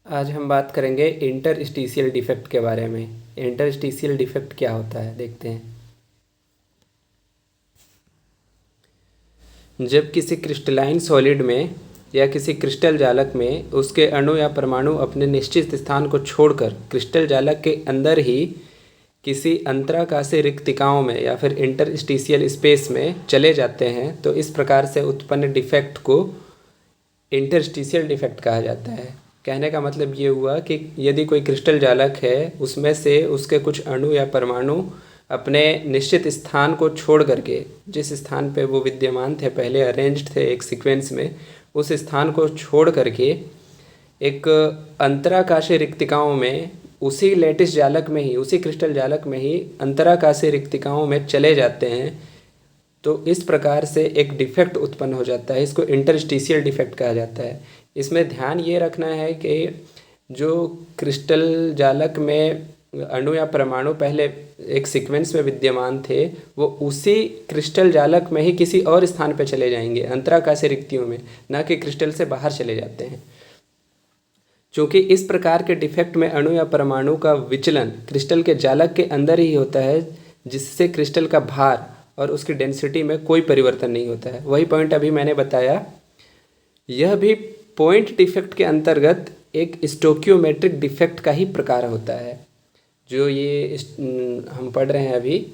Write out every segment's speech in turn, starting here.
आज हम बात करेंगे इंटरस्टिशियल डिफेक्ट के बारे में। इंटरस्टिशियल डिफेक्ट क्या होता है, देखते हैं। जब किसी क्रिस्टलाइन सॉलिड में या किसी क्रिस्टल जालक में उसके अणु या परमाणु अपने निश्चित स्थान को छोड़कर क्रिस्टल जालक के अंदर ही किसी अंतराकाशीय रिक्तिकाओं में या फिर इंटरस्टिशियल स्पेस में चले जाते हैं, तो इस प्रकार से उत्पन्न डिफेक्ट को इंटरस्टिशियल डिफेक्ट कहा जाता है। कहने का मतलब ये हुआ कि यदि कोई क्रिस्टल जालक है, उसमें से उसके कुछ अणु या परमाणु अपने निश्चित स्थान को छोड़ करके, जिस स्थान पे वो विद्यमान थे, पहले अरेंज्ड थे एक सीक्वेंस में, उस स्थान को छोड़ करके एक अंतराकाशीय रिक्तिकाओं में, उसी लैटिस जालक में ही, उसी क्रिस्टल जालक में ही अंतराकाशीय रिक्तिकाओं में चले जाते हैं, तो इस प्रकार से एक डिफेक्ट उत्पन्न हो जाता है। इसको इंटरस्टिशियल डिफेक्ट कहा जाता है। इसमें ध्यान ये रखना है कि जो क्रिस्टल जालक में अणु या परमाणु पहले एक सीक्वेंस में विद्यमान थे, वो उसी क्रिस्टल जालक में ही किसी और स्थान पर चले जाएंगे, अंतराकाशीय रिक्तियों में, ना कि क्रिस्टल से बाहर चले जाते हैं। चूँकि इस प्रकार के डिफेक्ट में अणु या परमाणु का विचलन क्रिस्टल के जालक के अंदर ही होता है, जिससे क्रिस्टल का भार और उसकी डेंसिटी में कोई परिवर्तन नहीं होता है। वही पॉइंट अभी मैंने बताया। यह भी पॉइंट डिफेक्ट के अंतर्गत एक स्टोकियोमेट्रिक डिफेक्ट का ही प्रकार होता है। जो ये हम पढ़ रहे हैं अभी,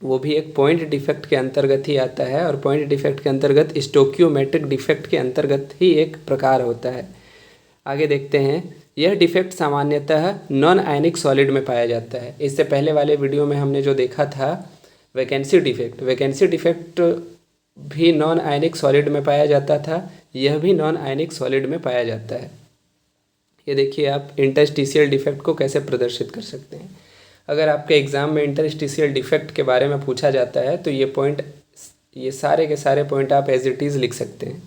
वो भी एक पॉइंट डिफेक्ट के अंतर्गत ही आता है, और पॉइंट डिफेक्ट के अंतर्गत स्टोकियोमेट्रिक डिफेक्ट के अंतर्गत ही एक प्रकार होता है। आगे देखते हैं। यह डिफेक्ट सामान्यतः नॉन आयनिक सॉलिड में पाया जाता है। इससे पहले वाले वीडियो में हमने जो देखा था वैकेंसी डिफेक्ट, वैकेंसी डिफेक्ट भी नॉन आयनिक सॉलिड में पाया जाता था। यह भी नॉन आयनिक सॉलिड में पाया जाता है। ये देखिए आप इंटरस्टिशियल डिफेक्ट को कैसे प्रदर्शित कर सकते हैं। अगर आपके एग्ज़ाम में इंटरस्टिशियल डिफेक्ट के बारे में पूछा जाता है, तो ये पॉइंट, ये सारे के सारे पॉइंट आप एज इट इज़ लिख सकते हैं।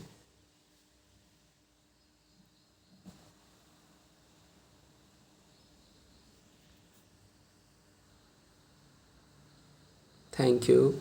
Thank you.